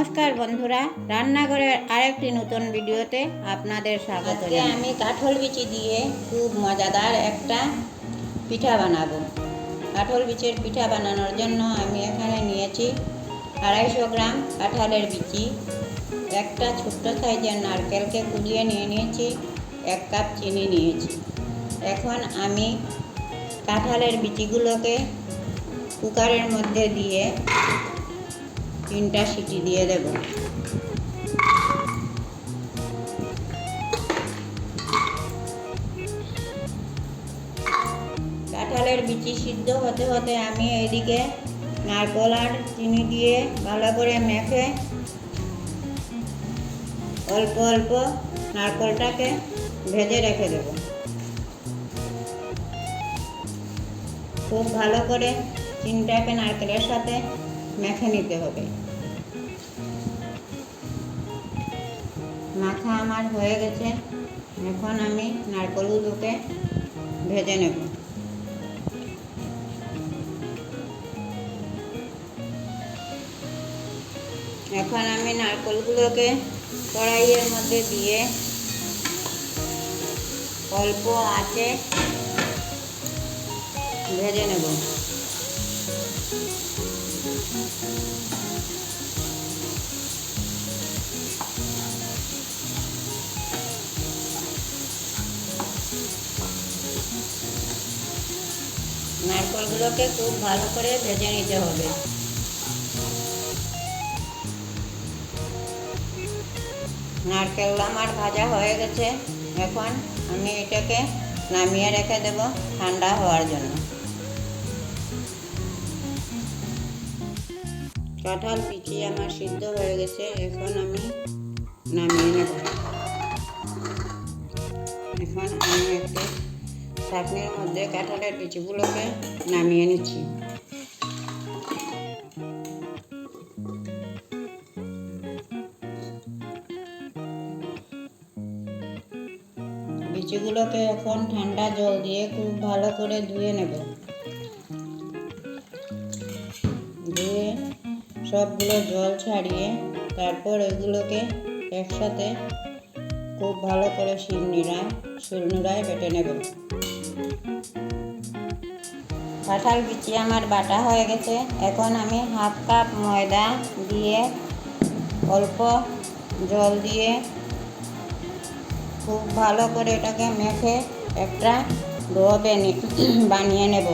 নমস্কার বন্ধুরা, রান্নাঘরের আরেকটি নতুন ভিডিওতে আপনাদের স্বাগত। আমি কাঁঠাল বিচি দিয়ে খুব মজাদার একটা পিঠা বানাবো। কাঁঠাল বিচির পিঠা বানানোর জন্য আমি এখানে নিয়েছি 250 গ্রাম কাঁঠালের বিচি, একটা ছোট্ট সাইজের নারকেলকে কুড়িয়ে নিয়ে নিয়েছি, 1 কাপ চিনি নিয়েছি। এখন আমি কাঁঠালের বিচিগুলোকে কুকারের মধ্যে দিয়ে 3টা সিটি দিয়ে দেব। কাঁঠালের বিচি সিদ্ধ হতে হতে আমি এইদিকে নারকেল আর চিনি দিয়ে ভালো করে মেখে অল্প অল্প নারকেলটাকে ভেজে রেখে দেব। খুব ভালো করে চিনিটাকে নারকেলের সাথে মেখে নিতে হবে। মাখা আমার হয়ে গেছে, এখন আমি নারকেলগুলোকে ভেজে নেব। এখন আমি নারকেলগুলোকে কড়াইয়ের মধ্যে দিয়ে অল্প আঁচে ভেজে নেব। নারকেলগুলোকে খুব ভালো করে ভেজে নিতে হবে। নারকেল আমার ভাজা হয়ে গেছে, এখন আমি এটাকে নামিয়ে রেখে দেব ঠান্ডা হওয়ার জন্য। কাঁঠাল বিচি আমার সিদ্ধ হয়ে গেছে, এখন আমি নামিয়ে নেব। এখন আমি একটু ছাঁকনির মধ্যে কাঁঠালের বিচিগুলোকে নামিয়ে নিচ্ছি। বিচিগুলোকে এখন ঠান্ডা জল দিয়ে খুব ভালো করে ধুয়ে নেব। ধুয়ে সবগুলো জল ছাড়িয়ে তারপর এগুলোকে একসাথে খুব ভালো করে শিলনোড়ায় বেটে নেব। কাঁঠাল বিচি আমার বাটা হয়ে গেছে, এখন আমি 1/2 কাপ ময়দা দিয়ে অল্প জল দিয়ে খুব ভালো করে এটাকে মেখে একটা ডো বানিয়ে নেব।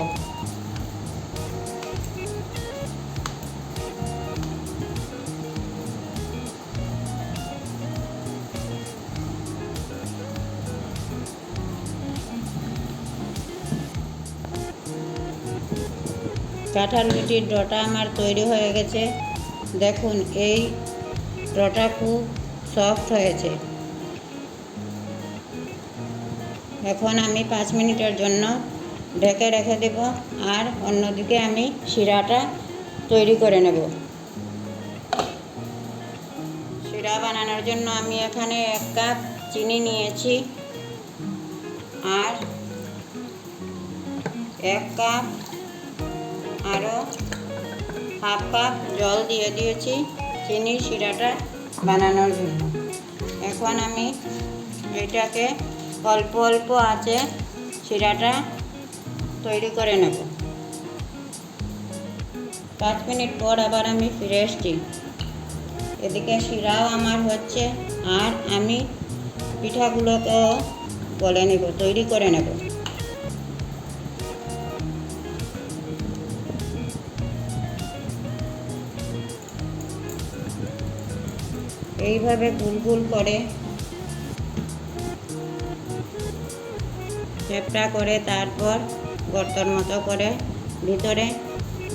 কাঁঠাল বিচির ডোটা আমার তৈরি হয়ে গেছে। দেখুন, এই ডোটা খুব সফট হয়েছে। এখন আমি 5 মিনিটের জন্য ঢেকে রেখে দেব, আর অন্যদিকে আমি শিরাটা তৈরি করে নেব। শিরা বানানোর জন্য আমি এখানে 1 কাপ চিনি নিয়েছি আর 1 কাপ আরও 1/2 কাপ জল দিয়ে দিয়েছি চিনির শিরাটা বানানোর জন্য। এখন আমি এটাকে অল্প অল্প আঁচে শিরাটা তৈরি করে নেব। 5 মিনিট পর আবার আমি ফিরে এসেছি। এদিকে শিরাও আমার হচ্ছে, আর আমি পিঠাগুলোকেও গলে নেব, তৈরি করে নেব। এইভাবে গোল গোল করে চ্যাপটা করে তারপর গর্তর মতো করে ভিতরে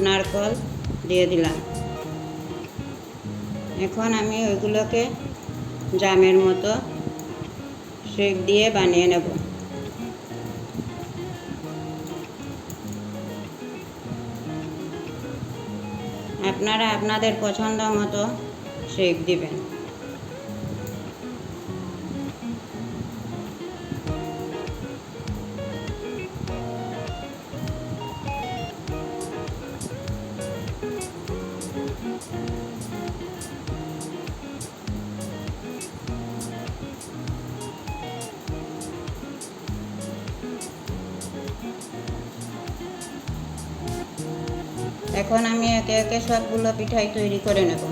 নারকেল দিয়ে দিলাম। এখন আমি ওইগুলোকে জামের মতো শেপ দিয়ে বানিয়ে নেব। আপনারা আপনাদের পছন্দ মতো শেপ দিবেন। এখন আমি একে একে সবগুলো পিঠাই তৈরি করে নেব।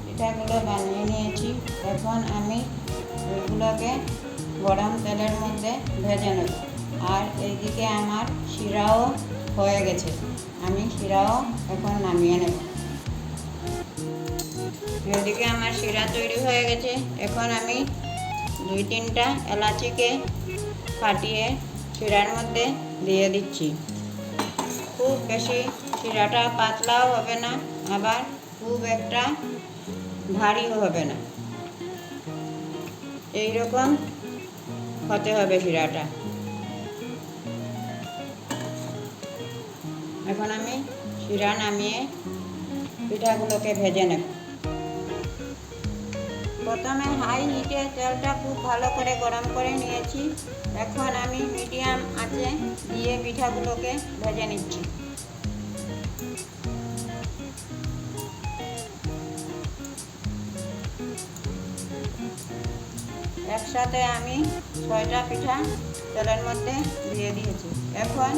পিঠাগুলো বানিয়ে নিয়েছি, এখন আমি ওইগুলোকে গরম তেলের মধ্যে ভেজে নেব। আর এইদিকে আমার শিরাও হয়ে গেছে, আমি শিরাও এখন নামিয়ে নেব। এদিকে আমার শিরা তৈরি হয়ে গেছে, এখন আমি 2-3টা এলাচিকে ফাটিয়ে শিরার মধ্যে দিয়ে দিচ্ছি। খুব বেশি শিরাটা পাতলাও হবে না, আবার খুব একটা ভারীও হবে না, এইরকম হতে হবে শিরাটা। এখন আমি শিরা নামিয়ে পিঠাগুলোকে ভেজে নেব। প্রথমে হাই হিটে তেলটা খুব ভালো করে গরম করে নিয়েছি, এখন আমি মিডিয়াম আঁচে দিয়ে পিঠাগুলোকে ভেজে নিচ্ছি। একসাথে আমি 6টা পিঠা তেলের মধ্যে দিয়ে দিয়েছি। এখন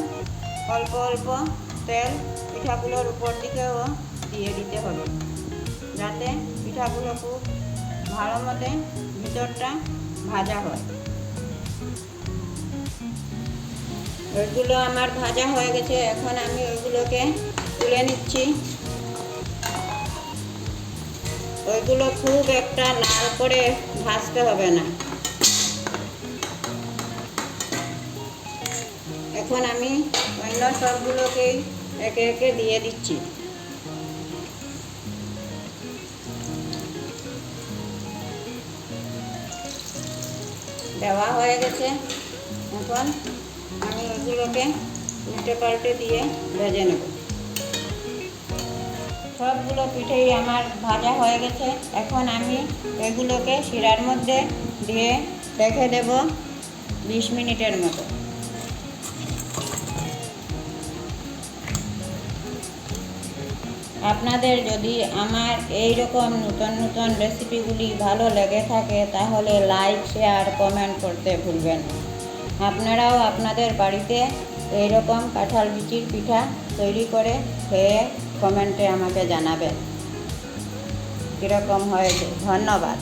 অল্প অল্প তেল পিঠাগুলোর উপর দিকেও দিয়ে দিতে হবে, যাতে পিঠাগুলো খুব ভালো মতো ভিতরটা ভাজা হয়। ওইগুলো আমার ভাজা হয়ে গেছে, এখন আমি ওইগুলোকে তুলে নিচ্ছি। ওইগুলো খুব একটা লাল করে ভাজতে হবে না। এখন আমি অন্য সবগুলোকেই একে একে দিয়ে দিচ্ছি। দেওয়া হয়ে গেছে, এখন আমি ওইগুলোকে উল্টে পাল্টে দিয়ে ভেজে নেব। সবগুলো পিঠেই আমার ভাজা হয়ে গেছে, এখন আমি এগুলোকে শিরার মধ্যে দিয়ে রেখে দেব 20 মিনিটের মতো। আপনাদের যদি আমার এই রকম নতুন নতুন রেসিপিগুলি ভালো লেগে থাকে তাহলে লাইক, শেয়ার, কমেন্ট করতে ভুলবেন না। আপনারাও আপনাদের বাড়িতে এই রকম কাঁঠাল বিচির পিঠা তৈরি করে খেয়ে কমেন্টে আমাকে জানাবেন কীরকম হয়েছে। ধন্যবাদ।